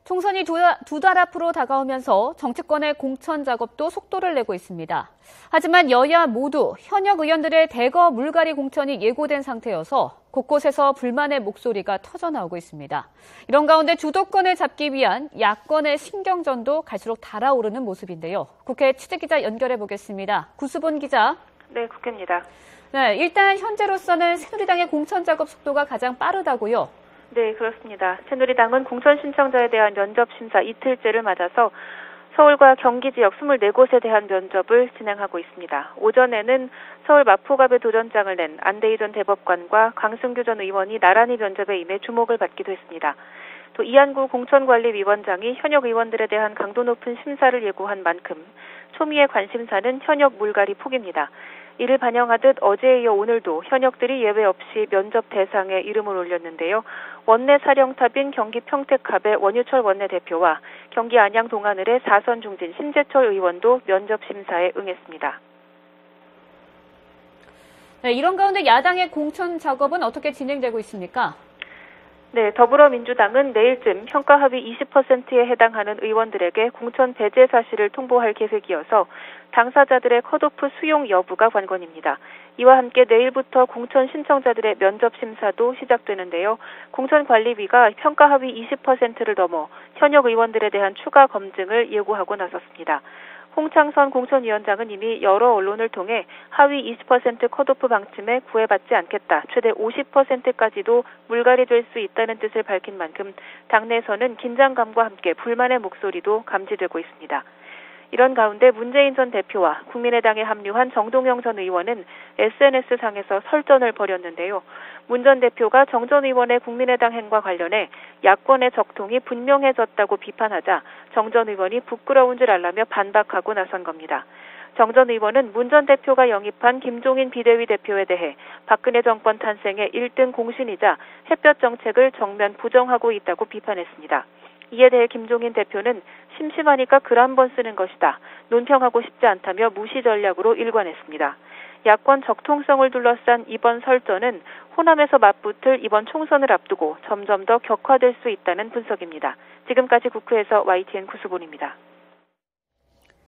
총선이 두 달 앞으로 다가오면서 정치권의 공천 작업도 속도를 내고 있습니다. 하지만 여야 모두 현역 의원들의 대거 물갈이 공천이 예고된 상태여서 곳곳에서 불만의 목소리가 터져나오고 있습니다. 이런 가운데 주도권을 잡기 위한 야권의 신경전도 갈수록 달아오르는 모습인데요. 국회 취재기자 연결해 보겠습니다. 구수본 기자. 네, 국회입니다. 네, 일단 현재로서는 새누리당의 공천 작업 속도가 가장 빠르다고요? 네, 그렇습니다. 새누리당은 공천 신청자에 대한 면접 심사 이틀째를 맞아서 서울과 경기 지역 24곳에 대한 면접을 진행하고 있습니다. 오전에는 서울 마포갑에 도전장을 낸 안대희 전 대법관과 강승규 전 의원이 나란히 면접에 임해 주목을 받기도 했습니다. 또 이한구 공천관리위원장이 현역 의원들에 대한 강도 높은 심사를 예고한 만큼 초미의 관심사는 현역 물갈이 폭입니다. 이를 반영하듯 어제에 이어 오늘도 현역들이 예외 없이 면접 대상에 이름을 올렸는데요. 원내 사령탑인 경기 평택갑의 원유철 원내대표와 경기 안양 동하늘의 4선 중진 신재철 의원도 면접 심사에 응했습니다. 네, 이런 가운데 야당의 공천 작업은 어떻게 진행되고 있습니까? 네, 더불어민주당은 내일쯤 평가 합의 20%에 해당하는 의원들에게 공천 배제 사실을 통보할 계획이어서 당사자들의 컷오프 수용 여부가 관건입니다. 이와 함께 내일부터 공천 신청자들의 면접 심사도 시작되는데요. 공천관리위가 평가 합의 20%를 넘어 현역 의원들에 대한 추가 검증을 예고하고 나섰습니다. 홍창선 공천위원장은 이미 여러 언론을 통해 하위 20% 컷오프 방침에 구애받지 않겠다, 최대 50%까지도 물갈이 될 수 있다는 뜻을 밝힌 만큼 당내에서는 긴장감과 함께 불만의 목소리도 감지되고 있습니다. 이런 가운데 문재인 전 대표와 국민의당에 합류한 정동영 전 의원은 SNS상에서 설전을 벌였는데요. 문 전 대표가 정 전 의원의 국민의당 행과 관련해 야권의 적통이 분명해졌다고 비판하자 정 전 의원이 부끄러운 줄 알라며 반박하고 나선 겁니다. 정 전 의원은 문 전 대표가 영입한 김종인 비대위 대표에 대해 박근혜 정권 탄생의 1등 공신이자 햇볕 정책을 정면 부정하고 있다고 비판했습니다. 이에 대해 김종인 대표는 심심하니까 글 한 번 쓰는 것이다. 논평하고 싶지 않다며 무시 전략으로 일관했습니다. 야권 적통성을 둘러싼 이번 설전은 호남에서 맞붙을 이번 총선을 앞두고 점점 더 격화될 수 있다는 분석입니다. 지금까지 국회에서 YTN 구수본입니다.